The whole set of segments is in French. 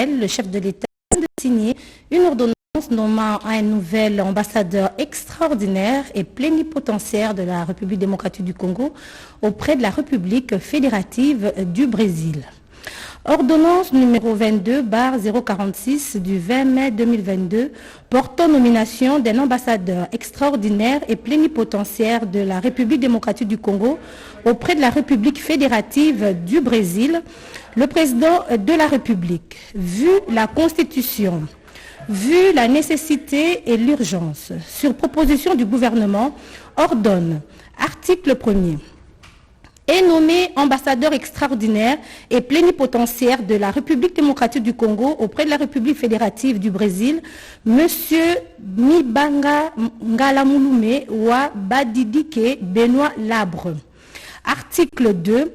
le chef de l'État vient de signer une ordonnance nommant un nouvel ambassadeur extraordinaire et plénipotentiaire de la République démocratique du Congo auprès de la République fédérative du Brésil. Ordonnance numéro 22/046 du 20 mai 2022 portant nomination d'un ambassadeur extraordinaire et plénipotentiaire de la République démocratique du Congo auprès de la République fédérative du Brésil. Le président de la République, vu la Constitution, vu la nécessité et l'urgence, sur proposition du gouvernement, ordonne, article 1er, est nommé ambassadeur extraordinaire et plénipotentiaire de la République démocratique du Congo auprès de la République fédérative du Brésil, M. Mibanga Ngalamulume Wa Badidike Benoît Labre. Article 2.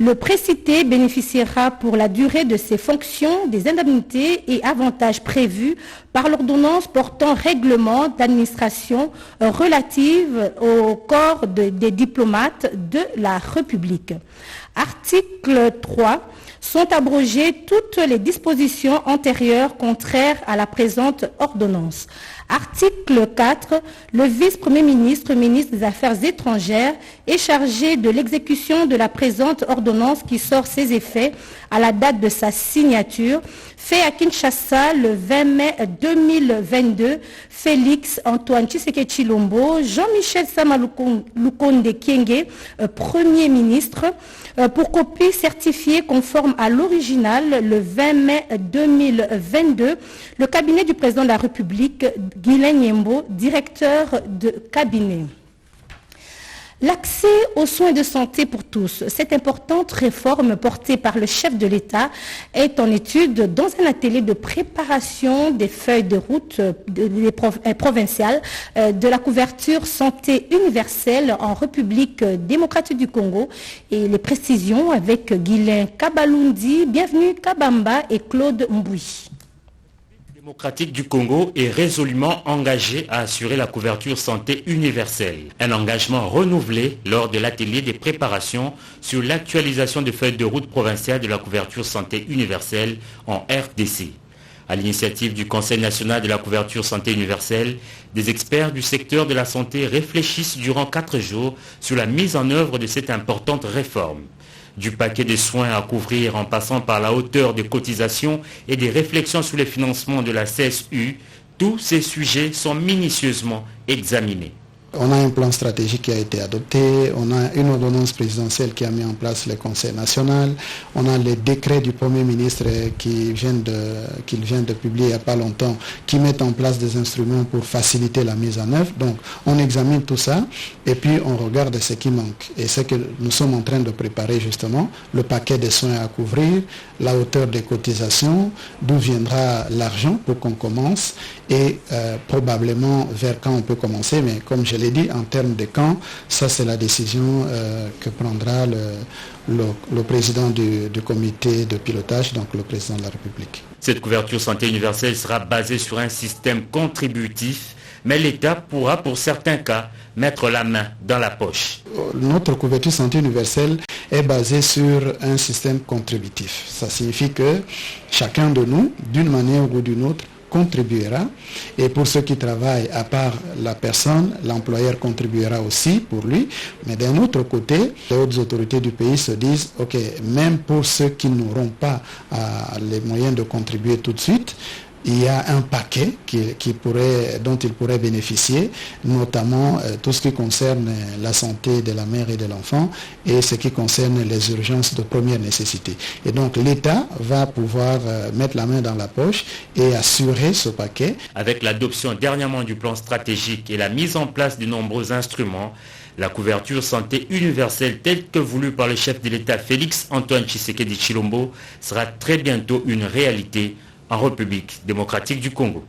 Le précité bénéficiera pour la durée de ses fonctions des indemnités et avantages prévus par l'ordonnance portant règlement d'administration relative au corps des diplomates de la République. Article 3. Sont abrogées toutes les dispositions antérieures contraires à la présente ordonnance. Article 4. Le vice-premier ministre, ministre des Affaires étrangères, est chargé de l'exécution de la présente ordonnance qui sort ses effets à la date de sa signature, fait à Kinshasa le 20 mai 2022, Félix Antoine Tshisekedi Tshilombo, Jean-Michel Sama Lukonde Kyenge, Premier ministre, pour copie certifiée conforme à l'original le 20 mai 2022, le cabinet du président de la République, Guylain Nyembo, directeur de cabinet. L'accès aux soins de santé pour tous, cette importante réforme portée par le chef de l'État est en étude dans un atelier de préparation des feuilles de route provinciales de la couverture santé universelle en République démocratique du Congo. Et les précisions avec Guylain Kabalundi, bienvenue Kabamba et Claude Mboui. Démocratique du Congo est résolument engagé à assurer la couverture santé universelle. Un engagement renouvelé lors de l'atelier des préparations sur l'actualisation des feuilles de route provinciales de la couverture santé universelle en RDC. À l'initiative du Conseil national de la couverture santé universelle, des experts du secteur de la santé réfléchissent durant 4 jours sur la mise en œuvre de cette importante réforme. Du paquet de soins à couvrir en passant par la hauteur des cotisations et des réflexions sur les financements de la CSU, tous ces sujets sont minutieusement examinés. On a un plan stratégique qui a été adopté, on a une ordonnance présidentielle qui a mis en place le Conseil national, on a les décrets du Premier ministre qu'il vient de publier il n'y a pas longtemps, qui mettent en place des instruments pour faciliter la mise en œuvre. Donc on examine tout ça et puis on regarde ce qui manque. Et ce que nous sommes en train de préparer justement, le paquet de soins à couvrir, la hauteur des cotisations, d'où viendra l'argent pour qu'on commence et probablement vers quand on peut commencer, mais comme je l'ai dit, en termes de quand, ça c'est la décision que prendra le président du comité de pilotage, donc le président de la République. Cette couverture santé universelle sera basée sur un système contributif, mais l'État pourra pour certains cas mettre la main dans la poche. Notre couverture santé universelle est basée sur un système contributif. Ça signifie que chacun de nous, d'une manière ou d'une autre, contribuera, et pour ceux qui travaillent, à part la personne, l'employeur contribuera aussi pour lui, mais d'un autre côté, les hautes autorités du pays se disent, ok, même pour ceux qui n'auront pas les moyens de contribuer tout de suite, il y a un paquet dont ils pourraient bénéficier, notamment tout ce qui concerne la santé de la mère et de l'enfant et ce qui concerne les urgences de première nécessité. Et donc l'État va pouvoir mettre la main dans la poche et assurer ce paquet. Avec l'adoption dernièrement du plan stratégique et la mise en place de nombreux instruments, la couverture santé universelle telle que voulue par le chef de l'État Félix Antoine Tshisekedi Tshilombo sera très bientôt une réalité en République démocratique du Congo.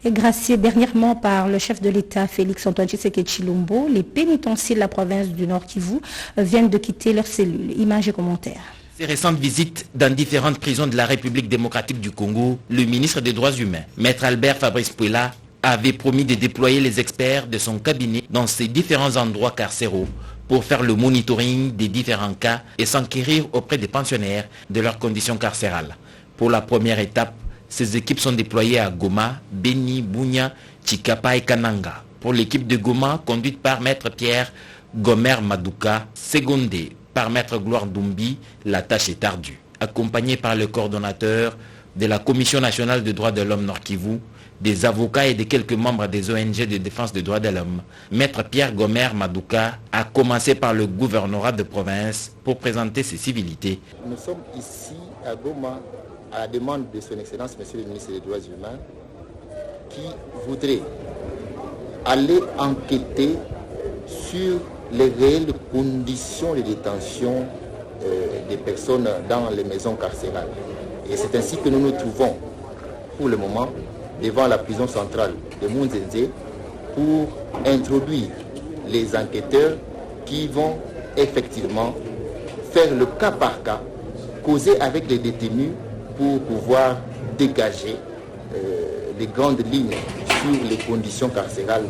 Et gracié dernièrement par le chef de l'État Félix Antoine Tshisekedi Tshilombo, les pénitenciers de la province du Nord Kivu viennent de quitter leurs cellules. Images et commentaires. Ces récentes visites dans différentes prisons de la République démocratique du Congo, le ministre des Droits humains, Maître Albert Fabrice Pouela, avait promis de déployer les experts de son cabinet dans ces différents endroits carcéraux pour faire le monitoring des différents cas et s'enquérir auprès des pensionnaires de leurs conditions carcérales. Pour la première étape, ces équipes sont déployées à Goma, Beni, Bunia, Chikapa et Kananga. Pour l'équipe de Goma, conduite par Maître Pierre Gomer Madouka, secondée par Maître Gloire Dumbi, la tâche est ardue. Accompagné par le coordonnateur de la Commission nationale des droits de l'homme Nord-Kivu, des avocats et de quelques membres des ONG de défense des droits de l'homme, Maître Pierre Gomer Madouka a commencé par le gouvernorat de province pour présenter ses civilités. Nous sommes ici à Goma à la demande de son Excellence, Monsieur le ministre des Droits humains, qui voudrait aller enquêter sur les réelles conditions de détention des personnes dans les maisons carcérales. Et c'est ainsi que nous nous trouvons pour le moment devant la prison centrale de Munzenze pour introduire les enquêteurs qui vont effectivement faire le cas par cas, causer avec les détenus pour pouvoir dégager les grandes lignes sur les conditions carcérales.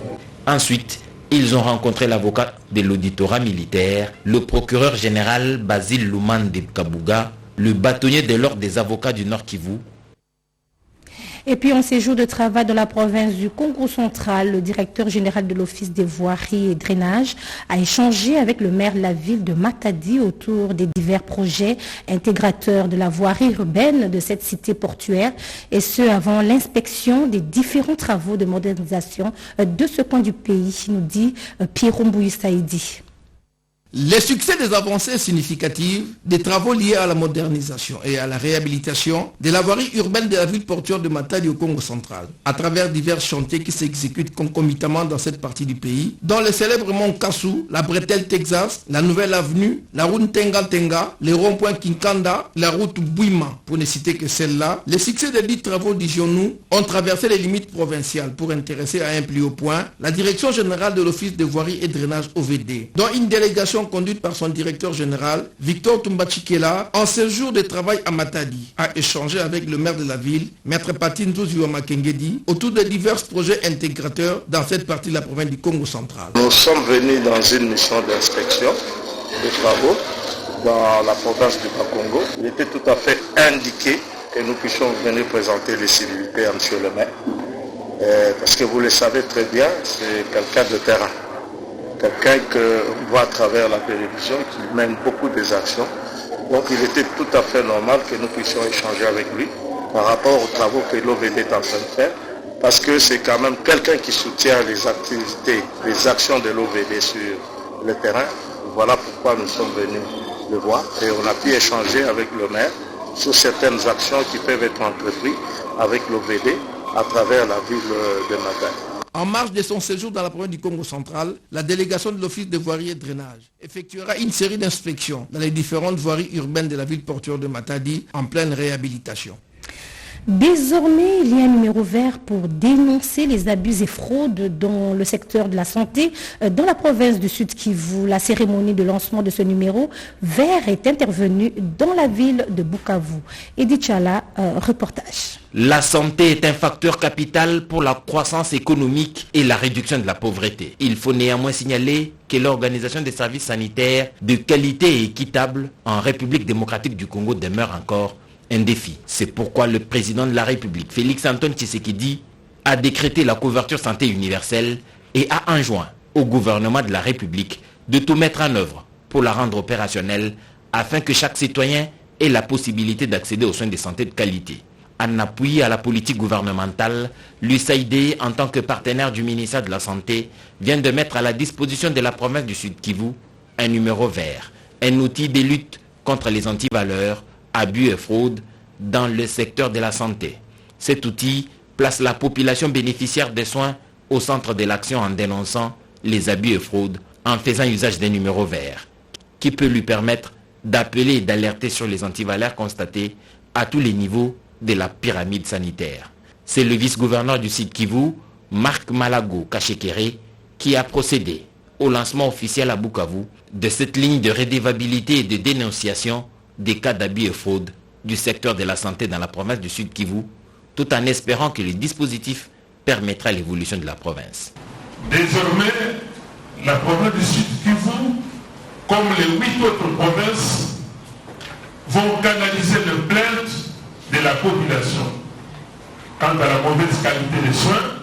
Ensuite, ils ont rencontré l'avocat de l'auditorat militaire, le procureur général Basile Lumande Kabuga, le bâtonnier de l'ordre des avocats du Nord Kivu. Et puis en séjour de travail dans la province du Congo central, le directeur général de l'Office des voiries et drainage a échangé avec le maire de la ville de Matadi autour des divers projets intégrateurs de la voirie urbaine de cette cité portuaire, et ce avant l'inspection des différents travaux de modernisation de ce coin du pays, nous dit Pierre Mbouyi Saïdi. Les succès des avancées significatives des travaux liés à la modernisation et à la réhabilitation de la voirie urbaine de la ville portuaire de Matadi au Congo central, à travers divers chantiers qui s'exécutent concomitamment dans cette partie du pays, dont le célèbre mont Kassou, la bretelle Texas, la nouvelle avenue, la route Tenga, les ronds-points Kinkanda, la route Bouima, pour ne citer que celle-là. Les succès des dix travaux, disions-nous, ont traversé les limites provinciales pour intéresser à un plus haut point la direction générale de l'Office de voirie et drainage OVD, dont une délégation conduite par son directeur général, Victor Tumbachikela, en séjour de travail à Matadi, a échangé avec le maire de la ville, Maître Patin Makengedi, autour de divers projets intégrateurs dans cette partie de la province du Congo central. Nous sommes venus dans une mission d'inspection des travaux dans la province du Bas-Congo. Il était tout à fait indiqué que nous puissions venir présenter les civilités à M. le maire, parce que vous le savez très bien, c'est quelqu'un de terrain. Quelqu'un qu'on voit à travers la télévision, qui mène beaucoup des actions. Donc il était tout à fait normal que nous puissions échanger avec lui par rapport aux travaux que l'OVD est en train de faire, parce que c'est quand même quelqu'un qui soutient les activités, les actions de l'OVD sur le terrain. Voilà pourquoi nous sommes venus le voir et on a pu échanger avec le maire sur certaines actions qui peuvent être entreprises avec l'OVD à travers la ville de Matadi. En marge de son séjour dans la province du Congo central, la délégation de l'Office de voirie et drainage effectuera une série d'inspections dans les différentes voiries urbaines de la ville portuaire de Matadi en pleine réhabilitation. Désormais, il y a un numéro vert pour dénoncer les abus et fraudes dans le secteur de la santé. Dans la province du Sud Kivu, la cérémonie de lancement de ce numéro vert est intervenue dans la ville de Bukavu. Edith Chala, reportage. La santé est un facteur capital pour la croissance économique et la réduction de la pauvreté. Il faut néanmoins signaler que l'organisation des services sanitaires de qualité et équitable en République démocratique du Congo demeure encore un défi. C'est pourquoi le président de la République, Félix Antoine Tshisekedi, a décrété la couverture santé universelle et a enjoint au gouvernement de la République de tout mettre en œuvre pour la rendre opérationnelle afin que chaque citoyen ait la possibilité d'accéder aux soins de santé de qualité. En appui à la politique gouvernementale, l'USAID, en tant que partenaire du ministère de la Santé, vient de mettre à la disposition de la province du Sud Kivu un numéro vert, un outil de lutte contre les antivaleurs, abus et fraudes dans le secteur de la santé. Cet outil place la population bénéficiaire des soins au centre de l'action en dénonçant les abus et fraudes en faisant usage d'un numéro vert qui peut lui permettre d'appeler et d'alerter sur les antivaleurs constatés à tous les niveaux de la pyramide sanitaire. C'est le vice-gouverneur du Sud Kivu, Marc Malago Kachekere, qui a procédé au lancement officiel à Bukavu de cette ligne de redevabilité et de dénonciation des cas d'abus et fraude du secteur de la santé dans la province du Sud Kivu, tout en espérant que le dispositif permettra l'évolution de la province. Désormais, la province du Sud Kivu, comme les 8 autres provinces, vont canaliser leurs plaintes de la population quant à la mauvaise qualité des soins,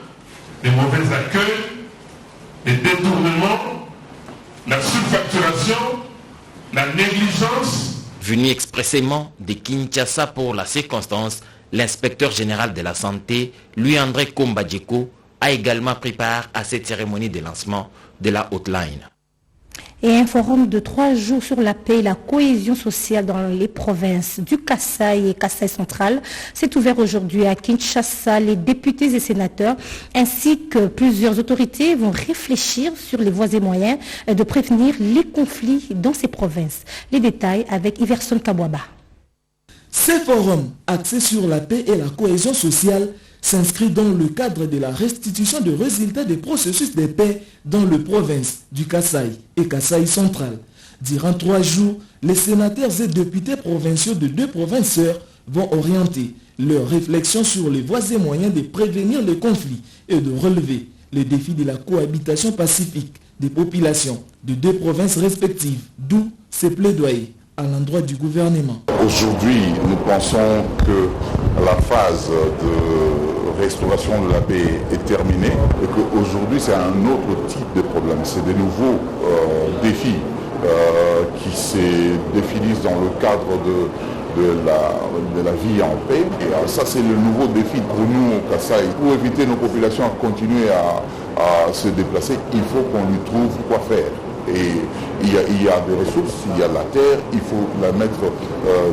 les mauvais accueils, les détournements, la surfacturation, la négligence. Venu expressément de Kinshasa pour la circonstance, l'inspecteur général de la santé, Louis-André Kombadjeko, a également pris part à cette cérémonie de lancement de la hotline. Et un forum de 3 jours sur la paix et la cohésion sociale dans les provinces du Kasaï et Kasaï central s'est ouvert aujourd'hui à Kinshasa. Les députés et sénateurs ainsi que plusieurs autorités vont réfléchir sur les voies et moyens de prévenir les conflits dans ces provinces. Les détails avec Iverson Kabwaba. Ces forums axés sur la paix et la cohésion sociale s'inscrit dans le cadre de la restitution de résultats des processus de paix dans les provinces du Kasaï et Kasaï central. Durant 3 jours, les sénateurs et députés provinciaux de 2 provinces vont orienter leurs réflexions sur les voies et moyens de prévenir les conflits et de relever les défis de la cohabitation pacifique des populations de 2 provinces respectives, d'où ces plaidoyers à l'endroit du gouvernement. Aujourd'hui, nous pensons que la phase de restauration de la paix est terminée et qu'aujourd'hui c'est un autre type de problème. C'est de nouveaux défis qui se définissent dans le cadre de la vie en paix. Et ça c'est le nouveau défi pour nous au Kasaï. Pour éviter nos populations à continuer à se déplacer, il faut qu'on lui trouve quoi faire. Et il y a des ressources, il y a la terre, il faut la mettre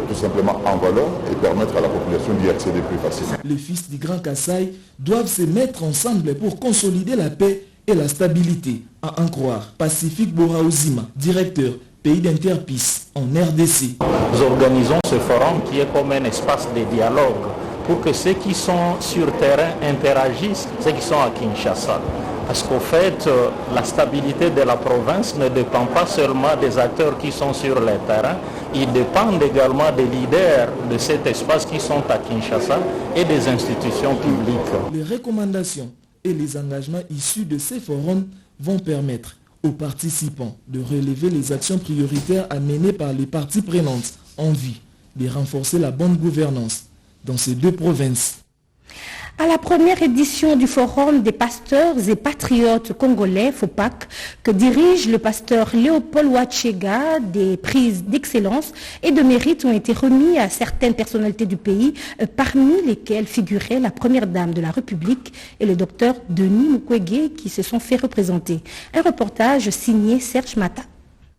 tout simplement en valeur et permettre à la population d'y accéder plus facilement. Les fils du Grand Kasaï doivent se mettre ensemble pour consolider la paix et la stabilité, à en croire Pacifique Boraouzima, directeur pays d'Interpeace en RDC. Nous organisons ce forum qui est comme un espace de dialogue pour que ceux qui sont sur terrain interagissent, ceux qui sont à Kinshasa. Parce qu'au fait, la stabilité de la province ne dépend pas seulement des acteurs qui sont sur le terrain, il dépend également des leaders de cet espace qui sont à Kinshasa et des institutions publiques. Les recommandations et les engagements issus de ces forums vont permettre aux participants de relever les actions prioritaires à mener par les parties prenantes en vue de renforcer la bonne gouvernance dans ces 2 provinces. À la première édition du Forum des pasteurs et patriotes congolais, FOPAC, que dirige le pasteur Léopold Ouachega, des prises d'excellence et de mérite ont été remis à certaines personnalités du pays, parmi lesquelles figuraient la première dame de la République et le docteur Denis Mukwege qui se sont fait représenter. Un reportage signé Serge Mata.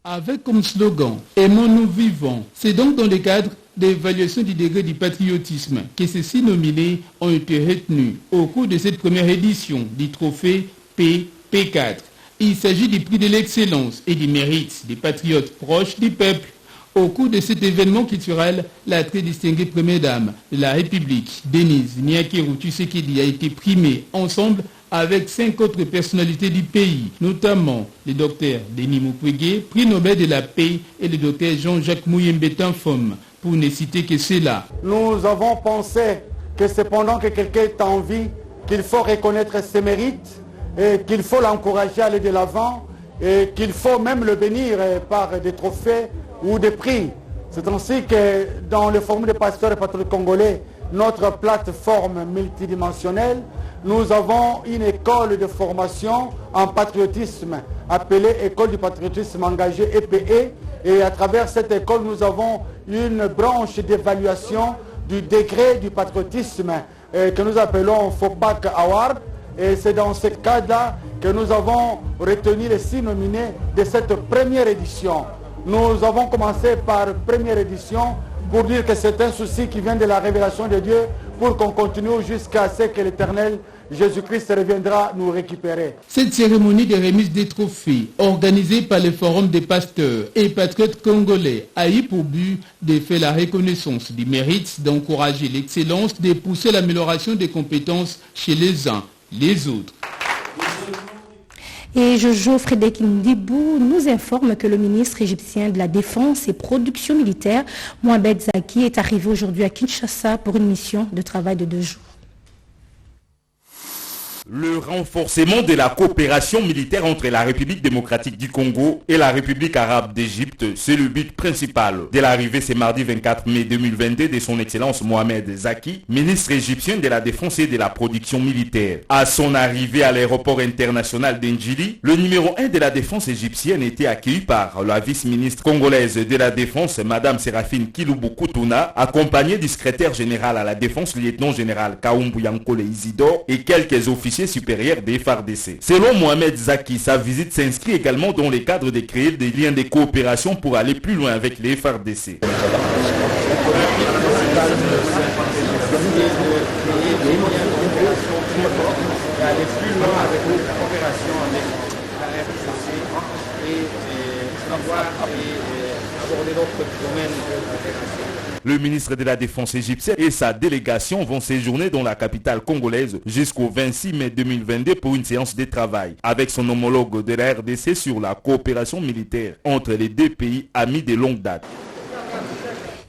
Avec comme slogan « Aimons-nous vivants », c'est donc dans le cadre d'évaluation du degré du patriotisme que ces 6 nominés ont été retenus au cours de cette première édition du trophée P4. Il s'agit du prix de l'excellence et du mérite des patriotes proches du peuple. Au cours de cet événement culturel, la très distinguée première dame de la République, Denise Niakeru Tshisekedi, a été primée ensemble avec 5 autres personnalités du pays, notamment le docteur Denis Mukwege, prix Nobel de la paix, et le docteur Jean-Jacques Mouyembe Tanfom, pour ne citer que cela. Nous avons pensé que c'est pendant que quelqu'un est en vie qu'il faut reconnaître ses mérites, et qu'il faut l'encourager à aller de l'avant, et qu'il faut même le bénir par des trophées ou des prix. C'est ainsi que dans le forum des pasteurs et patriotes congolais, notre plateforme multidimensionnelle, nous avons une école de formation en patriotisme appelée École du patriotisme engagé EPE. Et à travers cette école, nous avons une branche d'évaluation du degré du patriotisme que nous appelons FOPAC Award. Et c'est dans ce cadre-là que nous avons retenu les 6 nominés de cette première édition. Nous avons commencé par première édition pour dire que c'est un souci qui vient de la révélation de Dieu pour qu'on continue jusqu'à ce que l'Éternel Jésus-Christ reviendra nous récupérer. Cette cérémonie de remise des trophées, organisée par le Forum des pasteurs et patriotes congolais, a eu pour but de faire la reconnaissance du mérite, d'encourager l'excellence, de pousser l'amélioration des compétences chez les uns, les autres. Et Jojo Frédéric Ndibou nous informe que le ministre égyptien de la Défense et Production militaire, Mohamed Zaki, est arrivé aujourd'hui à Kinshasa pour une mission de travail de 2 jours. Le renforcement de la coopération militaire entre la République démocratique du Congo et la République arabe d'Égypte, c'est le but principal de l'arrivée ce mardi 24 mai 2022 de son Excellence Mohamed Zaki, ministre égyptien de la Défense et de la Production militaire. À son arrivée à l'aéroport international d'Ndjili, le numéro 1 de la défense égyptienne était accueilli par la vice-ministre congolaise de la Défense, Madame Séraphine Kilubu-Kutuna, accompagnée du secrétaire général à la Défense, lieutenant-général Kaumbu Yankole Isidore, et quelques officiers supérieurs des FARDC. Selon Mohamed Zaki, sa visite s'inscrit également dans le cadre de créer des liens de coopération pour aller plus loin avec les FARDC. Le ministre de la Défense égyptien et sa délégation vont séjourner dans la capitale congolaise jusqu'au 26 mai 2022 pour une séance de travail avec son homologue de la RDC sur la coopération militaire entre les deux pays amis de longue date.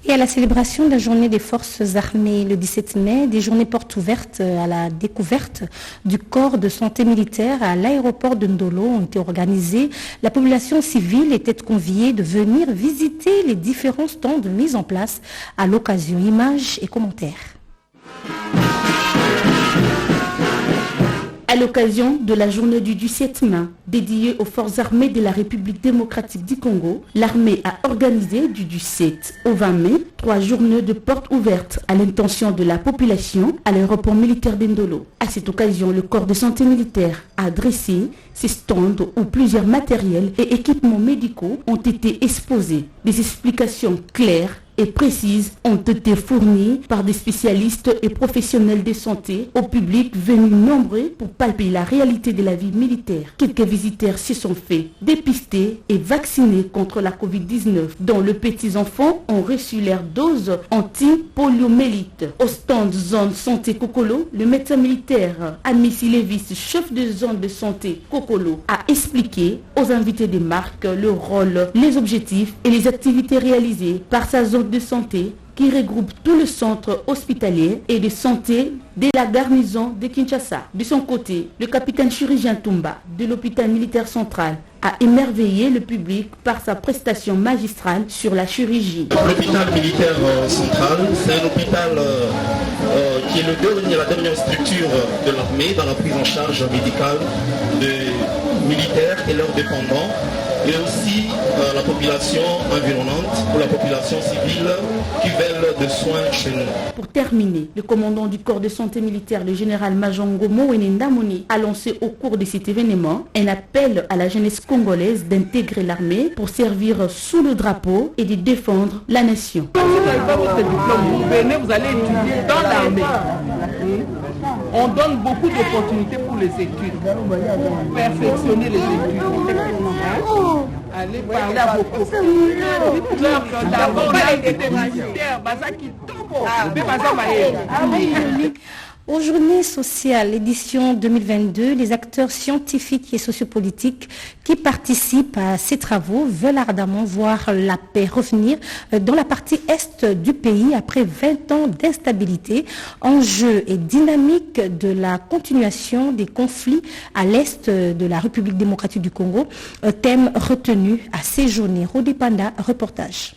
Et à la célébration de la journée des forces armées le 17 mai, des journées portes ouvertes à la découverte du corps de santé militaire à l'aéroport de Ndolo ont été organisées. La population civile était conviée de venir visiter les différents stands mis en place à l'occasion. Images et commentaires. À l'occasion de la journée du 17 mai, dédiée aux forces armées de la République démocratique du Congo, l'armée a organisé du 17 au 20 mai 3 journées de portes ouvertes à l'intention de la population à l'aéroport militaire d'Ndolo. À cette occasion, le corps de santé militaire a dressé ses stands où plusieurs matériels et équipements médicaux ont été exposés. Des explications claires et précises ont été fournies par des spécialistes et professionnels de santé au public venu nombreux pour palper la réalité de la vie militaire. Quelques visiteurs se sont fait dépister et vacciner contre la Covid-19, dont les petits enfants ont reçu leur dose anti-poliomyélite. Au stand zone santé Kokolo, le médecin militaire Amissi Levis, chef de zone de santé Kokolo, a expliqué aux invités des marques le rôle, les objectifs et les activités réalisées par sa zone de santé qui regroupe tout le centre hospitalier et de santé de la garnison de Kinshasa. De son côté, le capitaine chirurgien Toumba de l'hôpital militaire central a émerveillé le public par sa prestation magistrale sur la chirurgie. L'hôpital militaire central, c'est un hôpital qui est la dernière structure de l'armée dans la prise en charge médicale des militaires et leurs dépendants, et aussi la population environnante ou la population civile qui veulent de soins chez nous. Pour terminer, le commandant du corps de santé militaire, le général Majongo Mowenendamoni, a lancé au cours de cet événement un appel à la jeunesse congolaise d'intégrer l'armée pour servir sous le drapeau et de défendre la nation. Si vous n'avez pas votre diplôme, vous venez, vous allez étudier dans l'armée. On donne beaucoup d'opportunités pour les études, pour perfectionner les études. Allez parler à vos copains. D'abord, là, il était militaire, Bazaki Togo. Aux Journées sociales, édition 2022, les acteurs scientifiques et sociopolitiques qui participent à ces travaux veulent ardemment voir la paix revenir dans la partie est du pays après 20 ans d'instabilité. Enjeu et dynamique de la continuation des conflits à l'est de la République démocratique du Congo, thème retenu à ces journées. Rodé Panda, reportage.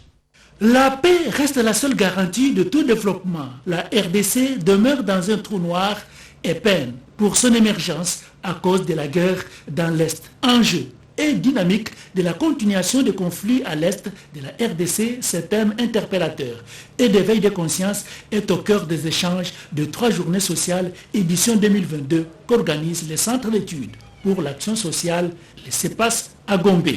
La paix reste la seule garantie de tout développement. La RDC demeure dans un trou noir et peine pour son émergence à cause de la guerre dans l'Est. Enjeu et dynamique de la continuation des conflits à l'Est de la RDC, ce thème interpellateur et d'éveil de conscience est au cœur des échanges de 3 journées sociales édition 2022 qu'organise le Centre d'études pour l'action sociale, le CEPAS à Gombe.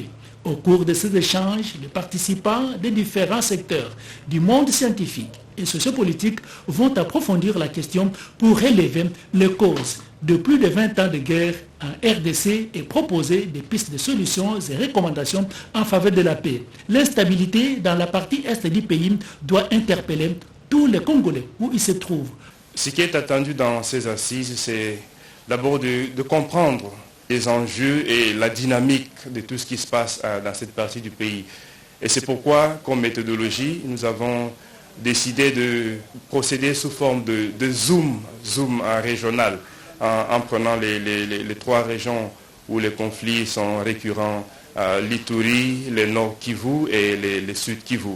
Au cours de ces échanges, les participants des différents secteurs du monde scientifique et sociopolitique vont approfondir la question pour relever les causes de plus de 20 ans de guerre en RDC et proposer des pistes de solutions et recommandations en faveur de la paix. L'instabilité dans la partie est du pays doit interpeller tous les Congolais où ils se trouvent. Ce qui est attendu dans ces assises, c'est d'abord de comprendre les enjeux et la dynamique de tout ce qui se passe dans cette partie du pays. Et c'est pourquoi, comme méthodologie, nous avons décidé de procéder sous forme de zoom régional. en prenant les 3 régions où les conflits sont récurrents, l'Ituri, le Nord Kivu et le Sud Kivu.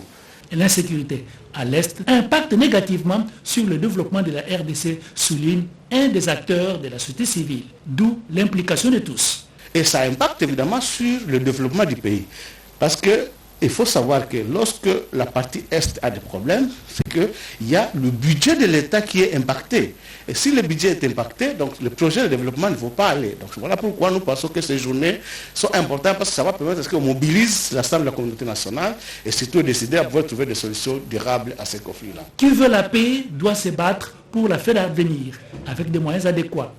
L'insécurité à l'Est impacte négativement sur le développement de la RDC, souligne un des acteurs de la société civile, d'où l'implication de tous. Et ça impacte évidemment sur le développement du pays. Parce qu'il faut savoir que lorsque la partie Est a des problèmes, c'est qu'il y a le budget de l'État qui est impacté. Et si le budget est impacté, donc le projet de développement ne va pas aller. Donc voilà pourquoi nous pensons que ces journées sont importantes, parce que ça va permettre qu'on mobilise l'ensemble de la communauté nationale et surtout décider à pouvoir trouver des solutions durables à ces conflits-là. Qui veut la paix doit se battre pour la faire advenir avec des moyens adéquats.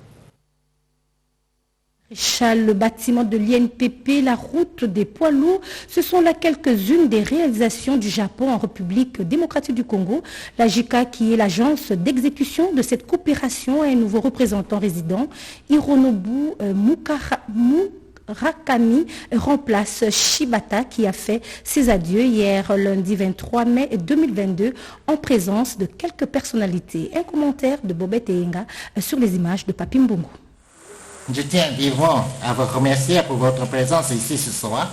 Charles, le bâtiment de l'INPP, la route des poids lourds, ce sont là quelques-unes des réalisations du Japon en République démocratique du Congo. La JICA, qui est l'agence d'exécution de cette coopération, a un nouveau représentant résident, Hironobu Murakami, remplace Shibata, qui a fait ses adieux hier lundi 23 mai 2022 en présence de quelques personnalités. Un commentaire de Bobette Enga sur les images de Papi Mbongo. Je tiens vivement à vous remercier pour votre présence ici ce soir.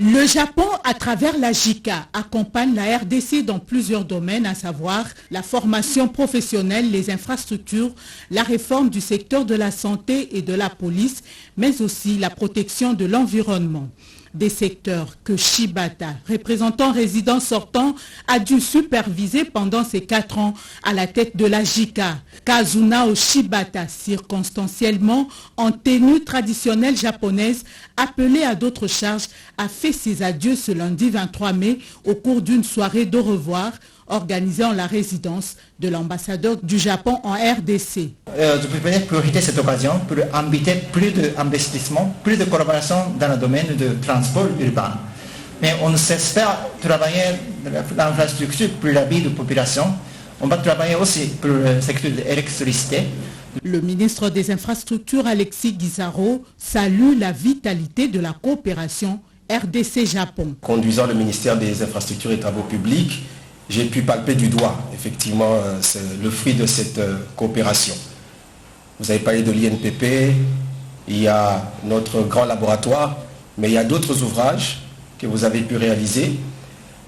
Le Japon, à travers la JICA, accompagne la RDC dans plusieurs domaines, à savoir la formation professionnelle, les infrastructures, la réforme du secteur de la santé et de la police, mais aussi la protection de l'environnement. Des secteurs que Shibata, représentant résident sortant, a dû superviser pendant ces 4 ans à la tête de la JICA. Kazunao Shibata, circonstanciellement en tenue traditionnelle japonaise, appelé à d'autres charges, a fait ses adieux ce lundi 23 mai au cours d'une soirée d'au revoir organisée en la résidence de l'ambassadeur du Japon en RDC. Je préfère profiter de cette occasion pour inviter plus d'investissements, plus de collaboration dans le domaine du transport urbain. Mais on ne cesse pas de travailler l'infrastructure pour la vie de la population. On va travailler aussi pour le secteur de l'électricité. Le ministre des Infrastructures, Alexis Guizarro, salue la vitalité de la coopération RDC-Japon. Conduisant le ministère des Infrastructures et Travaux Publics, j'ai pu palper du doigt, effectivement, c'est le fruit de cette coopération. Vous avez parlé de l'INPP, il y a notre grand laboratoire, mais il y a d'autres ouvrages que vous avez pu réaliser,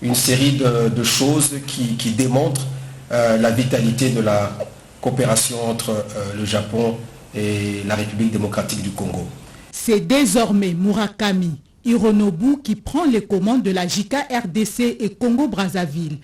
une série de choses qui démontrent la vitalité de la coopération entre le Japon et la République démocratique du Congo. C'est désormais Murakami Hironobu qui prend les commandes de la JICA RDC et Congo-Brazzaville.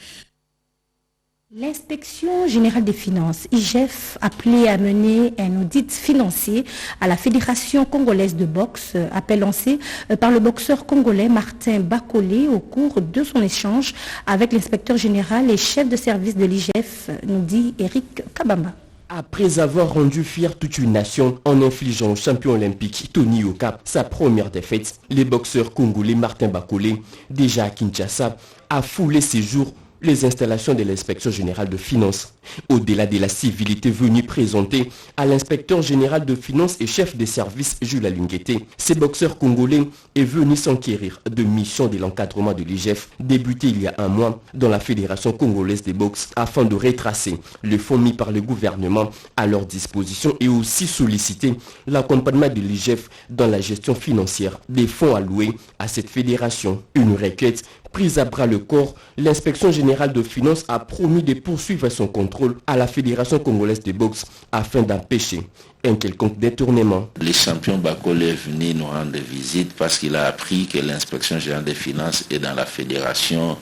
L'inspection générale des finances, IGF, appelée à mener un audit financier à la Fédération congolaise de boxe, appel lancé par le boxeur congolais Martin Bakolé au cours de son échange avec l'inspecteur général et chef de service de l'IGF, nous dit Eric Kabamba. Après avoir rendu fier toute une nation en infligeant au champion olympique Tony Yoka sa première défaite, le boxeur congolais Martin Bakolé, déjà à Kinshasa, a foulé ses jours les installations de l'inspection générale de finances. Au-delà de la civilité venue présenter à l'inspecteur général de finances et chef des services Jules Alingete, ce boxeur congolais est venu s'enquérir de mission de l'encadrement de l'IGF débuté il y a un mois dans la Fédération congolaise des boxe afin de retracer le fonds mis par le gouvernement à leur disposition et aussi solliciter l'accompagnement de l'IGF dans la gestion financière des fonds alloués à cette fédération. Une requête prise à bras le corps, l'inspection générale de finances a promis de poursuivre son contrôle à la Fédération congolaise de boxe afin d'empêcher un quelconque détournement. Le champion Bakolé est venu nous rendre visite parce qu'il a appris que l'inspection générale des finances est dans la Fédération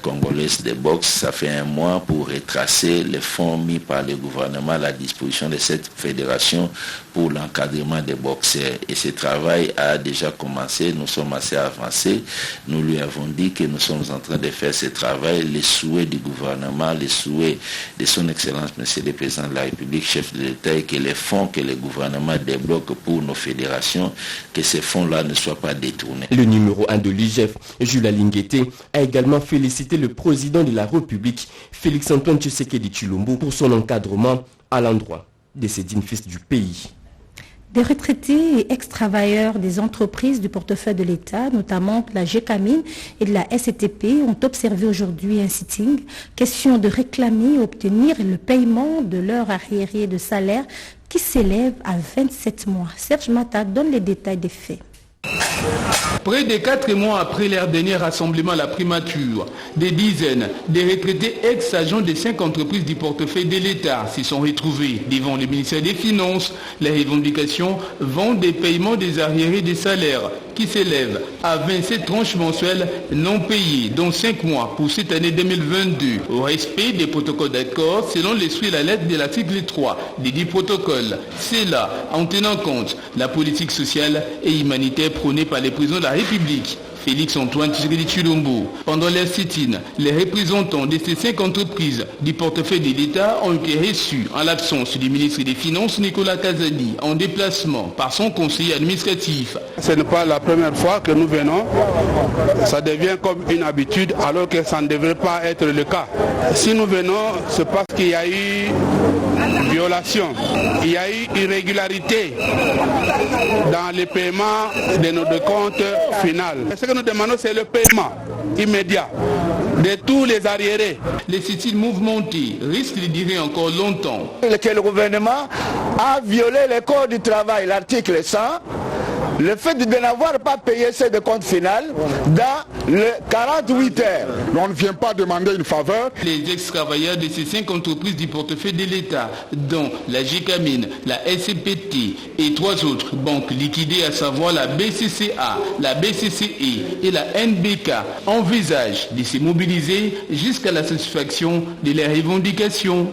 congolaise de boxe. Ça fait un mois pour retracer les fonds mis par le gouvernement à la disposition de cette fédération pour l'encadrement des boxeurs. Et ce travail a déjà commencé, nous sommes assez avancés. Nous lui avons dit que nous sommes en train de faire ce travail. Les souhaits du gouvernement, les souhaits de son Excellence, Monsieur le Président de la République, chef de l'État, et que les fonds que le gouvernement débloque pour nos fédérations, que ces fonds-là ne soient pas détournés. Le numéro 1 de l'IGF, Jules Alingete, a également félicité le président de la République, Félix-Antoine Tshisekedi Tshilombo, pour son encadrement à l'endroit de ces dignes fils du pays. Des retraités et ex-travailleurs des entreprises du portefeuille de l'État, notamment de la GECAMIN et de la SCTP, ont observé aujourd'hui un sitting. Question de réclamer et obtenir le paiement de leur arriéré de salaire qui s'élève à 27 mois. Serge Mata donne les détails des faits. Près de 4 mois après leur dernier rassemblement à la primature, des dizaines de retraités ex-agents de 5 entreprises du portefeuille de l'État s'y sont retrouvés devant le ministère des Finances. Les revendications vont des paiements des arriérés des salaires qui s'élèvent à 27 tranches mensuelles non payées, dont 5 mois pour cette année 2022, au respect des protocoles d'accord selon l'esprit et la lettre de l'article 3 des 10 protocoles. C'est là, en tenant compte de la politique sociale et humanitaire prônée par les présidents de la République. Félix-Antoine Tshisekedi Tshilombo. Pendant leur sit-in, les représentants de ces 5 entreprises du portefeuille de l'État ont été reçus en l'absence du ministre des Finances Nicolas Kazadi en déplacement par son conseiller administratif. Ce n'est pas la première fois que nous venons, ça devient comme une habitude alors que ça ne devrait pas être le cas. Si nous venons, c'est parce qu'il y a eu violation, il y a eu irrégularité dans les paiements de nos comptes finaux. Ce que nous demandons, c'est le paiement immédiat de tous les arriérés. Les sit-ins mouvementés risquent de durer encore longtemps. Que le gouvernement a violé le code du travail, l'article 100, le fait de n'avoir pas payé ce compte final dans les 48 heures. On ne vient pas demander une faveur. Les ex-travailleurs de ces 5 entreprises du portefeuille de l'État, dont la GECAMIN, la SCPT et 3 autres banques liquidées, à savoir la BCCA, la BCCE et la NBK, envisagent de se mobiliser jusqu'à la satisfaction de leurs revendications.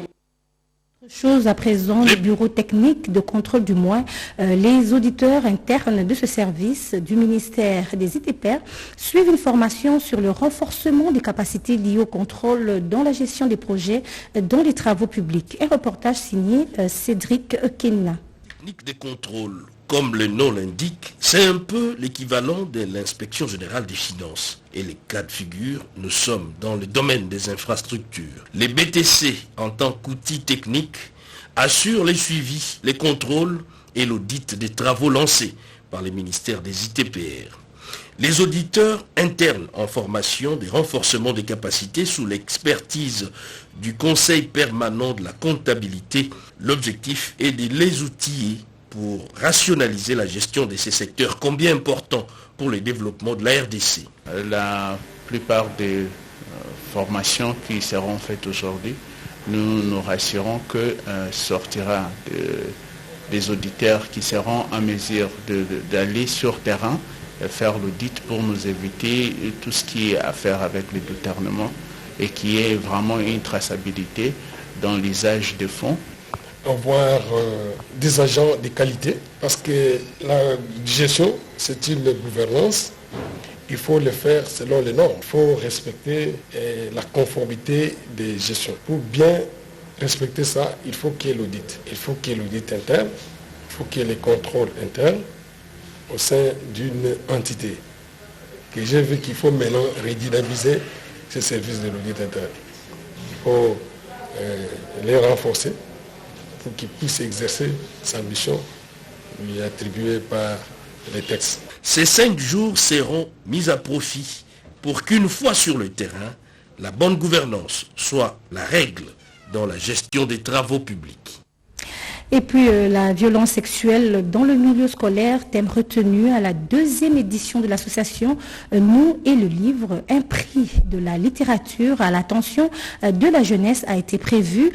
Chose à présent, le bureau technique de contrôle du moins, les auditeurs internes de ce service du ministère des ITPR suivent une formation sur le renforcement des capacités liées au contrôle dans la gestion des projets dans les travaux publics. Un reportage signé Cédric Kenna. Technique de contrôle, comme le nom l'indique, c'est un peu l'équivalent de l'inspection générale des finances. Et les cas de figure, nous sommes dans le domaine des infrastructures. Les BTC, en tant qu'outil technique, assurent les suivis, les contrôles et l'audit des travaux lancés par les ministères des ITPR. Les auditeurs internes en formation des renforcements des capacités sous l'expertise du Conseil permanent de la comptabilité. L'objectif est de les outiller pour rationaliser la gestion de ces secteurs combien importants pour le développement de la RDC. La plupart des formations qui seront faites aujourd'hui, nous nous rassurons que sortira des auditeurs qui seront en mesure d'aller sur terrain faire l'audit pour nous éviter tout ce qui est à faire avec le détournement et qui est vraiment une traçabilité dans l'usage des fonds. Avoir des agents de qualité, parce que la gestion, c'est une gouvernance. Il faut le faire selon les normes. Il faut respecter la conformité des gestions. Pour bien respecter ça, il faut qu'il y ait l'audit. Il faut qu'il y ait l'audit interne, il faut qu'il y ait les contrôles internes au sein d'une entité. Que j'ai vu qu'il faut maintenant redynamiser ces services de l'audit interne. Il faut les renforcer pour qu'il puisse exercer sa mission lui attribuée par les textes. Ces 5 jours seront mis à profit pour qu'une fois sur le terrain, la bonne gouvernance soit la règle dans la gestion des travaux publics. Et puis la violence sexuelle dans le milieu scolaire, thème retenu à la 2e édition de l'association Nous et le livre. Un prix de la littérature à l'attention de la jeunesse a été prévu,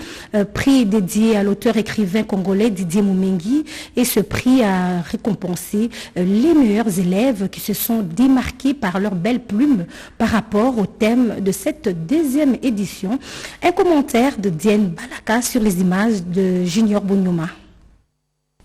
prix dédié à l'auteur écrivain congolais Didier Moumengi, et ce prix a récompensé les meilleurs élèves qui se sont démarqués par leur belle plume par rapport au thème de cette 2e édition. Un commentaire de Diane Balaka sur les images de Junior Bonyoma.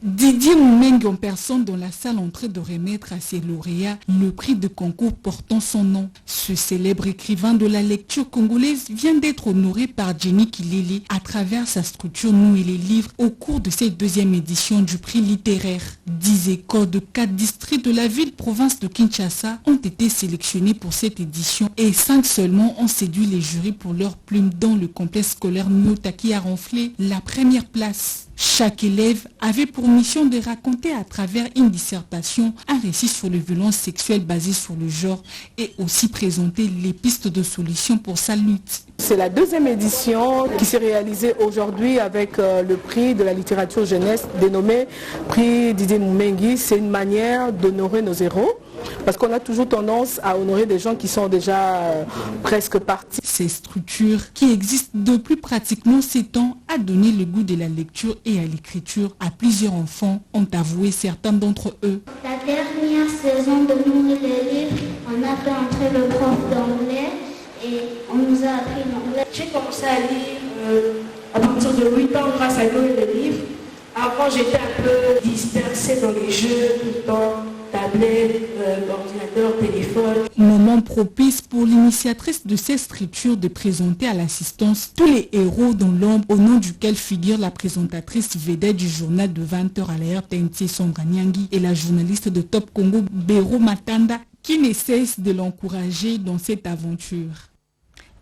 Didier Moumengi en personne dans la salle en train de remettre à ses lauréats le prix de concours portant son nom. Ce célèbre écrivain de la lecture congolaise vient d'être honoré par Jenny Kilele à travers sa structure Nous et les livres au cours de cette 2e édition du prix littéraire. 10 écoles de 4 districts de la ville-province de Kinshasa ont été sélectionnées pour cette édition et 5 seulement ont séduit les jurys pour leur plume, dont le complexe scolaire Nyota qui a renflé la première place. Chaque élève avait pour mission de raconter à travers une dissertation un récit sur les violences sexuelles basées sur le genre et aussi présenter les pistes de solutions pour sa lutte. C'est la deuxième édition qui s'est réalisée aujourd'hui avec le prix de la littérature jeunesse dénommé prix Didier Moumengi. C'est une manière d'honorer nos héros parce qu'on a toujours tendance à honorer des gens qui sont déjà presque partis. Ces structures qui existent depuis pratiquement 7 ans a donné le goût de la lecture et à l'écriture à plusieurs enfants, ont avoué certains d'entre eux. La dernière saison de Nourrir les livres, on a fait entrer le prof d'anglais et on nous a appris l'anglais. J'ai commencé à lire à partir de 8 ans grâce à Nourrir les livres. Avant, j'étais un peu dispersée dans les jeux, tout le temps, tablette, ordinateur, téléphone. Moment propice pour l'initiatrice de cette structure de présenter à l'assistance tous les héros dans l'ombre au nom duquel figure la présentatrice vedette du journal de 20h à la RTNT Sondra Nyangui et la journaliste de Top Congo Béro Matanda qui ne cesse de l'encourager dans cette aventure.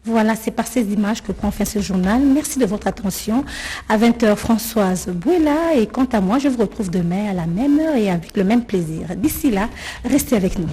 Voilà, c'est par ces images que prend fin ce journal. Merci de votre attention. À 20h, Françoise Bouela. Et quant à moi, je vous retrouve demain à la même heure et avec le même plaisir. D'ici là, restez avec nous.